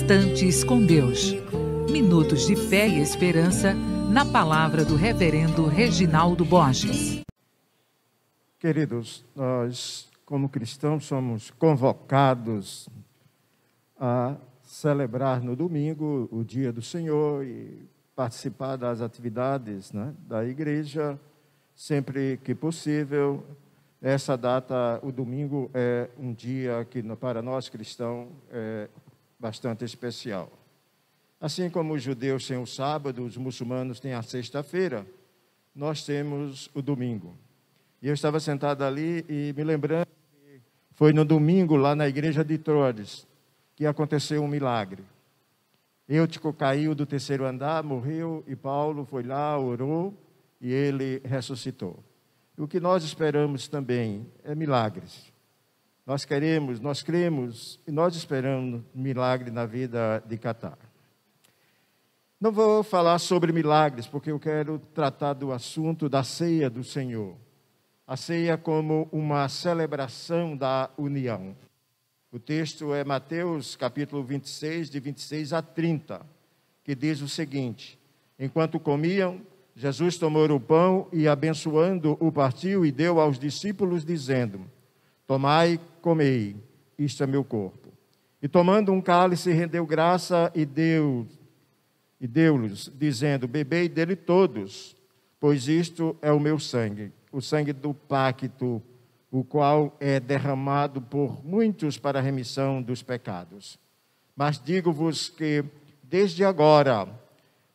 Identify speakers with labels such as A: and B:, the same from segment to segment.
A: Instantes com Deus. Minutos de fé e esperança na palavra do reverendo Reginaldo Borges.
B: Queridos, nós, como cristãos, somos convocados a celebrar no domingo o dia do Senhor e participar das atividades, da igreja, sempre que possível. Essa data, o domingo, é um dia que para nós cristãos é bastante especial. Assim como os judeus têm o sábado, os muçulmanos têm a sexta-feira, nós temos o domingo. E eu estava sentado ali e me lembrando que foi no domingo, lá na igreja de Troades, que aconteceu um milagre. Eutico caiu do terceiro andar, morreu, e Paulo foi lá, orou, e ele ressuscitou. O que nós esperamos também é milagres. Nós queremos, nós cremos e nós esperamos milagre na vida de Catar. Não vou falar sobre milagres, porque eu quero tratar do assunto da ceia do Senhor. A ceia como uma celebração da união. O texto é Mateus capítulo 26, de 26 a 30, que diz o seguinte: enquanto comiam, Jesus tomou o pão e, abençoando, o partiu e deu aos discípulos, dizendo: tomai, comei, isto é meu corpo. E tomando um cálice, rendeu graça e deu-lhes, dizendo: bebei dele todos, pois isto é o meu sangue, o sangue do pacto, o qual é derramado por muitos para a remissão dos pecados. Mas digo-vos que, desde agora,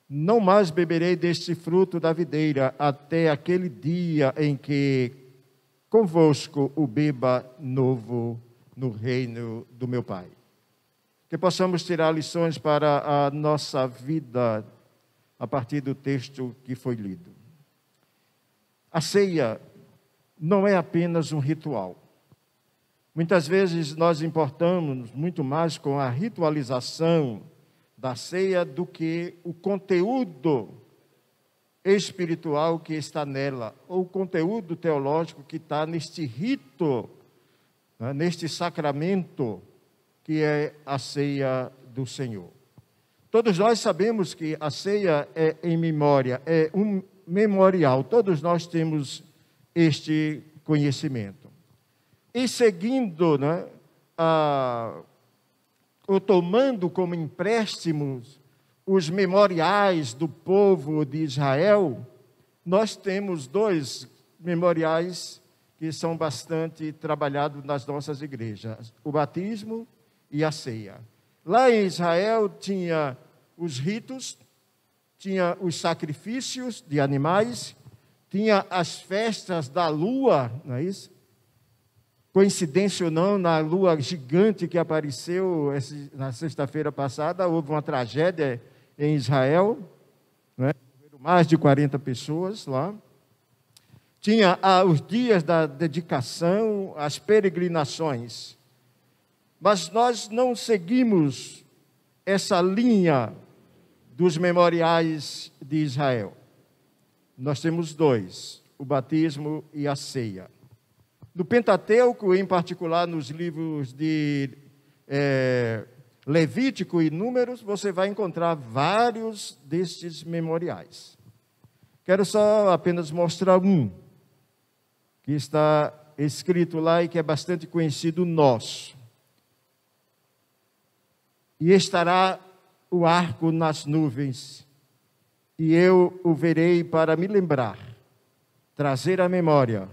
B: não mais beberei deste fruto da videira, até aquele dia em que convosco o beba novo no reino do meu Pai. Que possamos tirar lições para a nossa vida a partir do texto que foi lido. A ceia não é apenas um ritual. Muitas vezes nós importamos muito mais com a ritualização da ceia do que o conteúdo espiritual que está nela, ou o conteúdo teológico que está neste rito, neste sacramento que é a ceia do Senhor. Todos nós sabemos que a ceia é em memória, é um memorial, todos nós temos este conhecimento. E seguindo, ou tomando como empréstimos os memoriais do povo de Israel, nós temos dois memoriais que são bastante trabalhados nas nossas igrejas: o batismo e a ceia. Lá em Israel tinha os ritos, tinha os sacrifícios de animais, tinha as festas da lua, não é isso? Coincidência ou não, na lua gigante que apareceu na sexta-feira passada, houve uma tragédia em Israel, né? Mais de 40 pessoas lá. Tinha os dias da dedicação, as peregrinações. Mas nós não seguimos essa linha dos memoriais de Israel. Nós temos dois: o batismo e a ceia. No Pentateuco, em particular nos livros de Levítico e Números, você vai encontrar vários destes memoriais. Quero só apenas mostrar um, que está escrito lá e que é bastante conhecido nosso. E estará o arco nas nuvens, e eu o verei para me lembrar, trazer à memória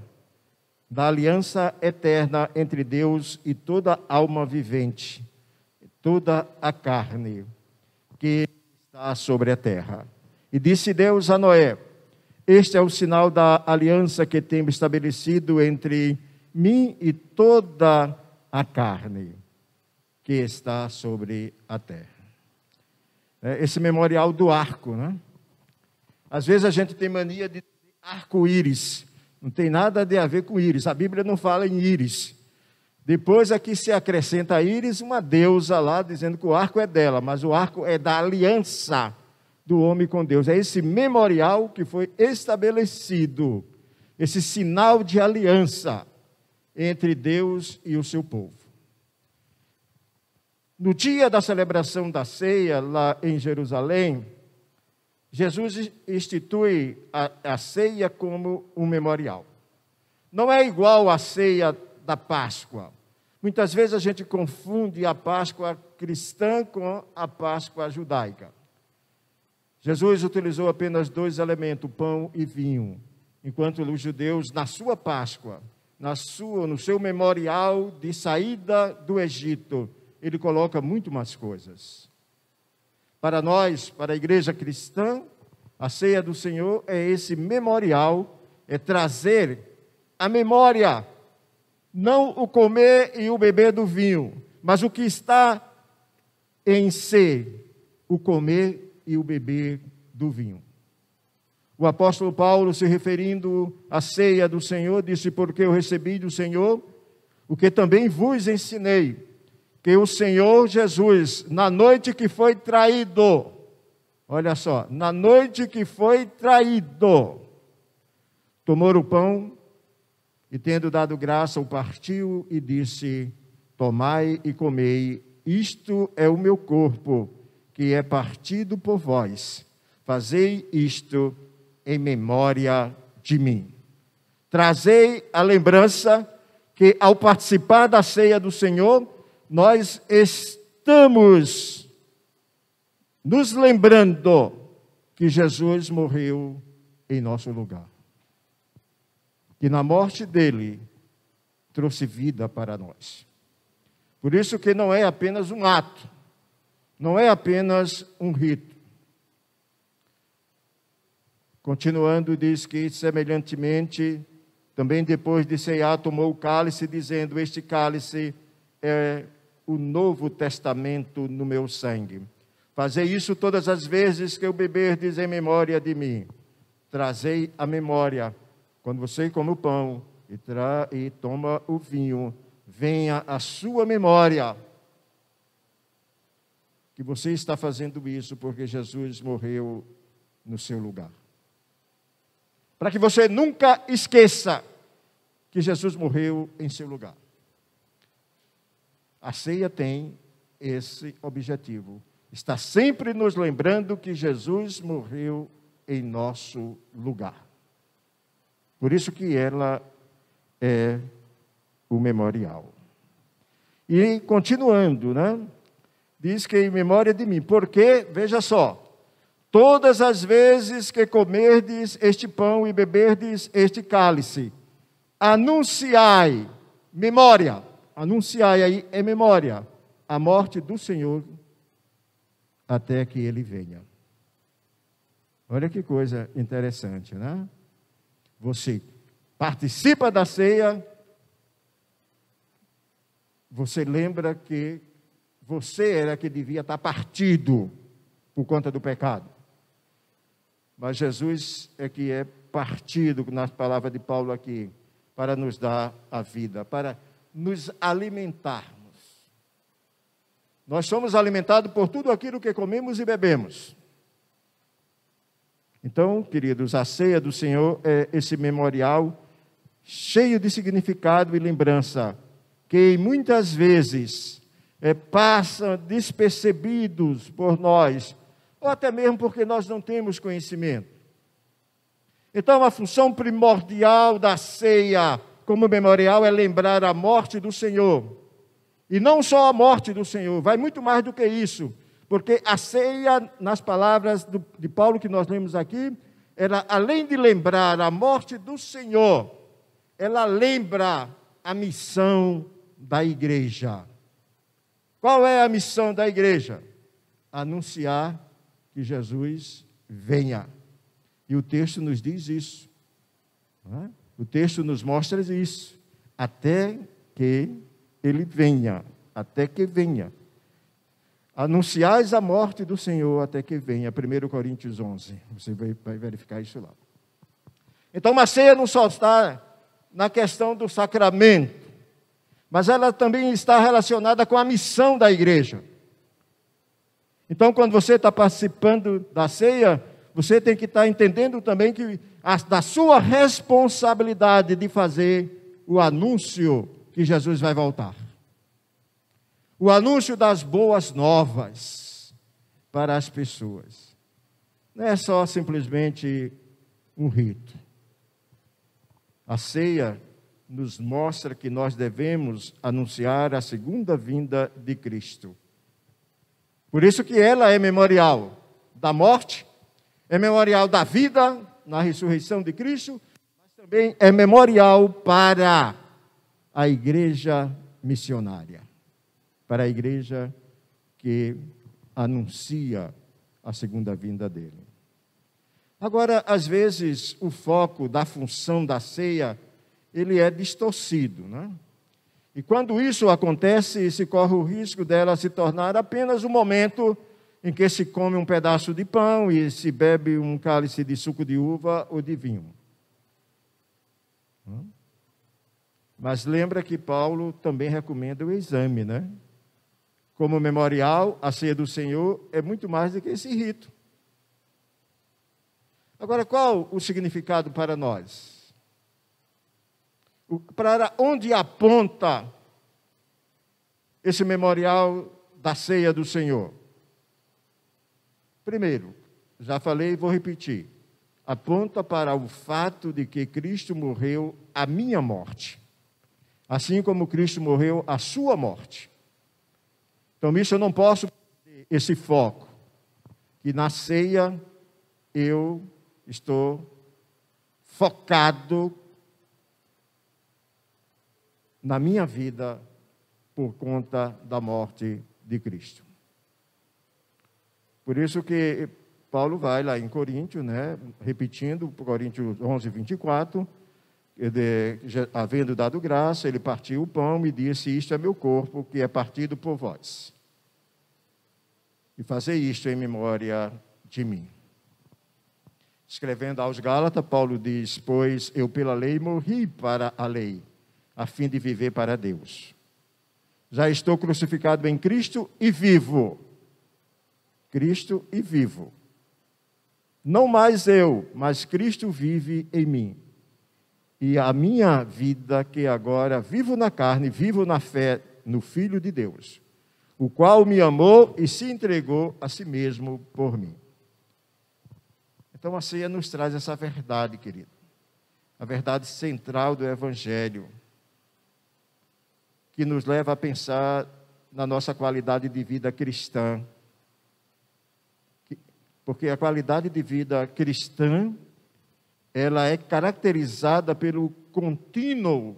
B: da aliança eterna entre Deus e toda alma vivente, toda a carne que está sobre a terra. E disse Deus a Noé: este é o sinal da aliança que tenho estabelecido entre mim e toda a carne que está sobre a terra. Esse memorial do arco, Às vezes a gente tem mania de arco-íris. Não tem nada a ver com íris. A Bíblia não fala em íris. Depois aqui se acrescenta a íris, uma deusa lá, dizendo que o arco é dela, mas o arco é da aliança do homem com Deus. É esse memorial que foi estabelecido, esse sinal de aliança entre Deus e o seu povo. No dia da celebração da ceia, lá em Jerusalém, Jesus institui a ceia como um memorial. Não é igual à ceia da Páscoa. Muitas vezes a gente confunde a Páscoa cristã com a Páscoa judaica. Jesus utilizou apenas 2 elementos, pão e vinho, enquanto os judeus, na sua Páscoa, no seu memorial de saída do Egito, ele coloca muito mais coisas. Para nós, para a igreja cristã, a ceia do Senhor é esse memorial, é trazer a memória, não o comer e o beber do vinho, mas o que está em ser o comer e o beber do vinho. O apóstolo Paulo, se referindo à ceia do Senhor, disse: porque eu recebi do Senhor o que também vos ensinei, que o Senhor Jesus, na noite que foi traído, olha só, na noite que foi traído, tomou o pão e, tendo dado graça, o partiu e disse: tomai e comei, isto é o meu corpo, que é partido por vós. Fazei isto em memória de mim. Trazei a lembrança que, ao participar da ceia do Senhor, nós estamos nos lembrando que Jesus morreu em nosso lugar. Que na morte dele trouxe vida para nós. Por isso que não é apenas um ato, não é apenas um rito. Continuando, diz que, semelhantemente, também depois de ceiar, tomou o cálice, dizendo: este cálice é o Novo Testamento no meu sangue. Fazei isso todas as vezes que eu beberdes em memória de mim. Trazei a memória, quando você come o pão e toma o vinho, venha a sua memória que você está fazendo isso porque Jesus morreu no seu lugar. Para que você nunca esqueça que Jesus morreu em seu lugar. A ceia tem esse objetivo. Está sempre nos lembrando que Jesus morreu em nosso lugar. Por isso que ela é o memorial. E continuando, né? Diz que em memória de mim. Porque, veja só, todas as vezes que comerdes este pão e beberdes este cálice, anunciai, memória, anunciai aí em memória, a morte do Senhor até que ele venha. Olha que coisa interessante, né? Você participa da ceia, você lembra que você era que devia estar partido por conta do pecado. Mas Jesus é que é partido, nas palavras de Paulo aqui, para nos dar a vida, para nos alimentarmos. Nós somos alimentados por tudo aquilo que comemos e bebemos. Então, queridos, a ceia do Senhor é esse memorial cheio de significado e lembrança, que muitas vezes passam despercebidos por nós, ou até mesmo porque nós não temos conhecimento. Então, a função primordial da ceia como memorial é lembrar a morte do Senhor. E não só a morte do Senhor, vai muito mais do que isso. Porque a ceia, nas palavras de Paulo que nós lemos aqui, ela, além de lembrar a morte do Senhor, ela lembra a missão da igreja. Qual é a missão da igreja? Anunciar que Jesus venha. E o texto nos diz isso. Não é? O texto nos mostra isso. Até que ele venha. Até que venha. Anunciais a morte do Senhor até que venha. 1 Coríntios 11. Você vai verificar isso lá. Então, a ceia não só está na questão do sacramento, mas ela também está relacionada com a missão da igreja. Então, quando você está participando da ceia, você tem que estar entendendo também que da sua responsabilidade de fazer o anúncio que Jesus vai voltar. o anúncio das boas novas para as pessoas. Não é só simplesmente um rito. A ceia nos mostra que nós devemos anunciar a segunda vinda de Cristo. Por isso que ela é memorial da morte, é memorial da vida na ressurreição de Cristo, mas também é memorial para a igreja missionária, para a igreja que anuncia a segunda vinda dele. Agora, às vezes, o foco da função da ceia, ele é distorcido, né? E quando isso acontece, se corre o risco dela se tornar apenas um momento em que se come um pedaço de pão e se bebe um cálice de suco de uva ou de vinho. Mas lembra que Paulo também recomenda o exame, né? Como memorial, a ceia do Senhor é muito mais do que esse rito. Agora, qual o significado para nós? Para onde aponta esse memorial da ceia do Senhor? Primeiro, já falei e vou repetir. Aponta para o fato de que Cristo morreu a minha morte, assim como Cristo morreu a sua morte. Então, isso eu não posso perder esse foco, que na ceia eu estou focado na minha vida por conta da morte de Cristo. Por isso que Paulo vai lá em Coríntios, né, repetindo, Coríntios 11, 24, havendo dado graça, ele partiu o pão e disse: isto é meu corpo, que é partido por vós. E fazer isto em memória de mim. Escrevendo aos Gálatas, Paulo diz: pois eu pela lei morri para a lei, a fim de viver para Deus. Já estou crucificado em Cristo e vivo. Cristo e vivo. Não mais eu, mas Cristo vive em mim. E a minha vida, que agora vivo na carne, vivo na fé no Filho de Deus, o qual me amou e se entregou a si mesmo por mim. Então a ceia nos traz essa verdade, querido. A verdade central do Evangelho, que nos leva a pensar na nossa qualidade de vida cristã. Porque a qualidade de vida cristã, ela é caracterizada pelo contínuo,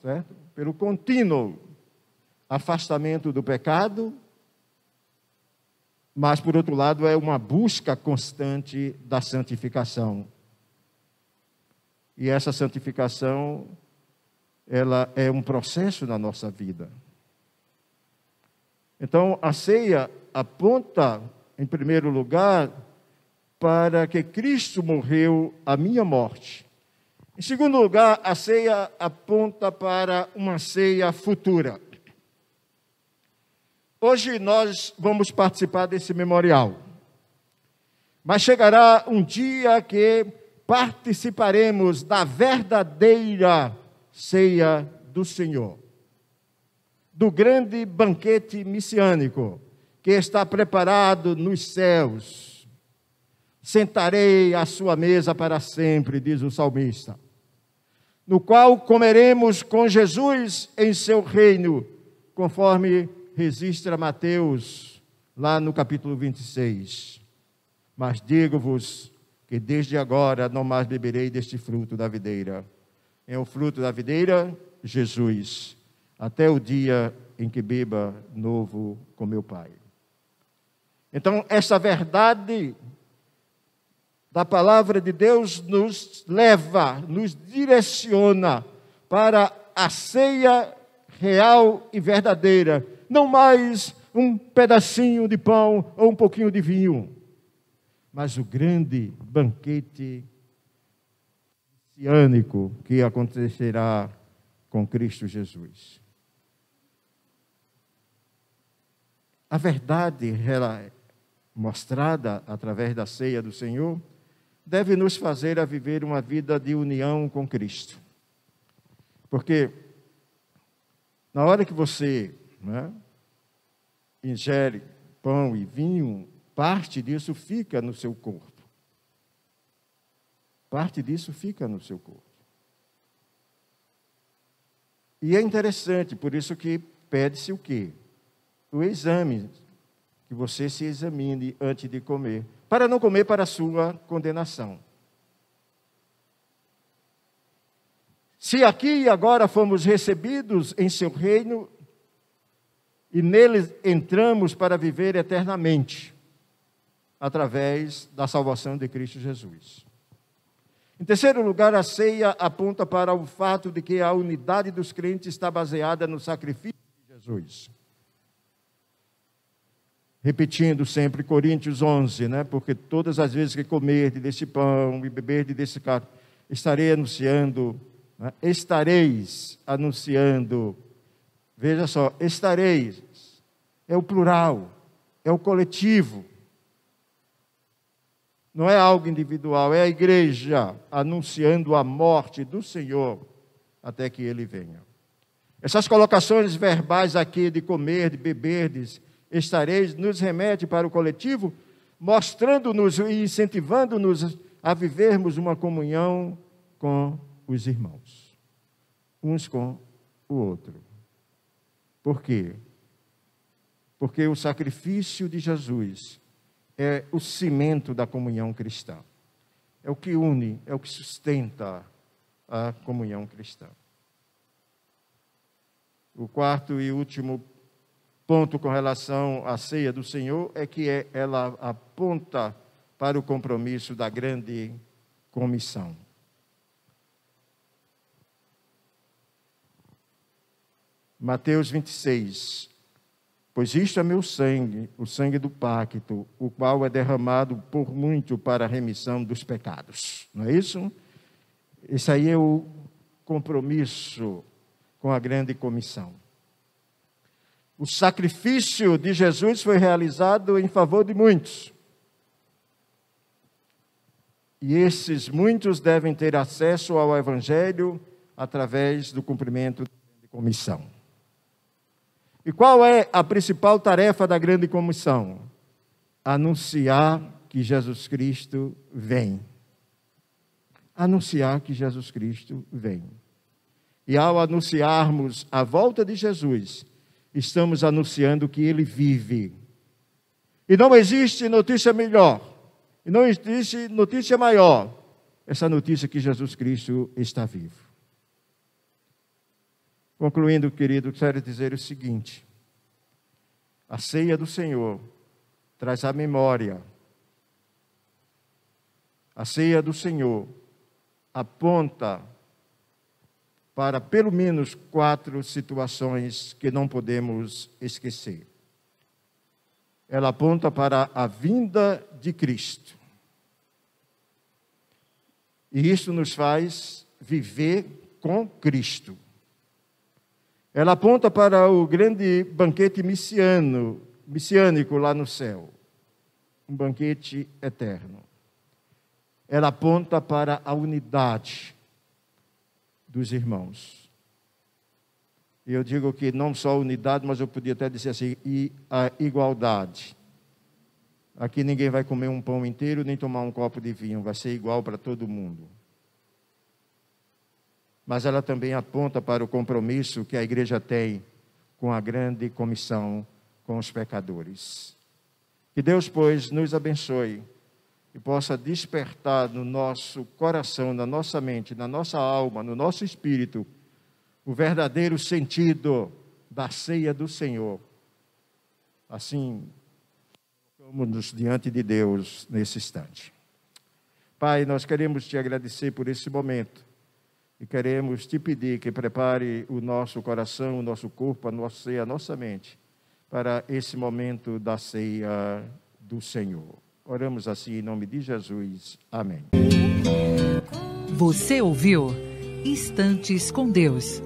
B: certo? Pelo contínuo afastamento do pecado, mas, por outro lado, é uma busca constante da santificação. E essa santificação, ela é um processo na nossa vida. Então, a ceia aponta, em primeiro lugar, para que Cristo morreu a minha morte. Em segundo lugar, a ceia aponta para uma ceia futura. Hoje nós vamos participar desse memorial. Mas chegará um dia que participaremos da verdadeira ceia do Senhor, do grande banquete messiânico que está preparado nos céus. Sentarei à sua mesa para sempre, diz o salmista, no qual comeremos com Jesus em seu reino, conforme registra Mateus, lá no capítulo 26. Mas digo-vos que desde agora não mais beberei deste fruto da videira. É o fruto da videira, Jesus, até o dia em que beba novo com meu Pai. Então, essa verdade da palavra de Deus nos leva, nos direciona para a ceia real e verdadeira. Não mais um pedacinho de pão ou um pouquinho de vinho, mas o grande banquete messiânico que acontecerá com Cristo Jesus. A verdade mostrada através da ceia do Senhor deve nos fazer a viver uma vida de união com Cristo. Porque na hora que você ingere pão e vinho, parte disso fica no seu corpo. Parte disso fica no seu corpo. E é interessante, por isso que pede-se o quê? O exame, que você se examine antes de comer, para não comer para a sua condenação. Se aqui e agora fomos recebidos em seu reino, e nele entramos para viver eternamente, através da salvação de Cristo Jesus. Em terceiro lugar, a ceia aponta para o fato de que a unidade dos crentes está baseada no sacrifício de Jesus. Repetindo sempre Coríntios 11, né? Porque todas as vezes que comerdes desse pão e beberdes desse cálice, estareis anunciando, veja só, estareis, é o plural, é o coletivo. Não é algo individual, é a igreja anunciando a morte do Senhor até que Ele venha. Essas colocações verbais aqui de comer, de beberdes, estareis, nos remete para o coletivo, mostrando-nos e incentivando-nos a vivermos uma comunhão com os irmãos, uns com o outro. Por quê? Porque o sacrifício de Jesus é o cimento da comunhão cristã. É o que une, é o que sustenta a comunhão cristã. O quarto e último ponto com relação à ceia do Senhor é que ela aponta para o compromisso da grande comissão. Mateus 26. Pois isto é meu sangue, o sangue do pacto, o qual é derramado por muito para a remissão dos pecados. Não é isso? Esse aí é o compromisso com a grande comissão. O sacrifício de Jesus foi realizado em favor de muitos. E esses muitos devem ter acesso ao Evangelho através do cumprimento da grande comissão. E qual é a principal tarefa da grande comissão? Anunciar que Jesus Cristo vem. Anunciar que Jesus Cristo vem. E ao anunciarmos a volta de Jesus, estamos anunciando que Ele vive. E não existe notícia melhor, e não existe notícia maior, essa notícia que Jesus Cristo está vivo. Concluindo, querido, quero dizer o seguinte: a ceia do Senhor traz à memória. A ceia do Senhor aponta para pelo menos 4 situações que não podemos esquecer. Ela aponta para a vinda de Cristo. E isso nos faz viver com Cristo. Ela aponta para o grande banquete messiânico lá no céu. Um banquete eterno. Ela aponta para a unidade dos irmãos. E eu digo que não só a unidade, mas eu podia até dizer assim, e a igualdade. Aqui ninguém vai comer um pão inteiro, nem tomar um copo de vinho, vai ser igual para todo mundo. Mas ela também aponta para o compromisso que a igreja tem com a grande comissão com os pecadores. Que Deus, pois, nos abençoe e possa despertar no nosso coração, na nossa mente, na nossa alma, no nosso espírito, o verdadeiro sentido da ceia do Senhor. Assim, colocamos-nos diante de Deus nesse instante. Pai, nós queremos te agradecer por esse momento. E queremos te pedir que prepare o nosso coração, o nosso corpo, a nossa mente, para esse momento da ceia do Senhor. Oramos assim em nome de Jesus. Amém.
A: Você ouviu Instantes com Deus.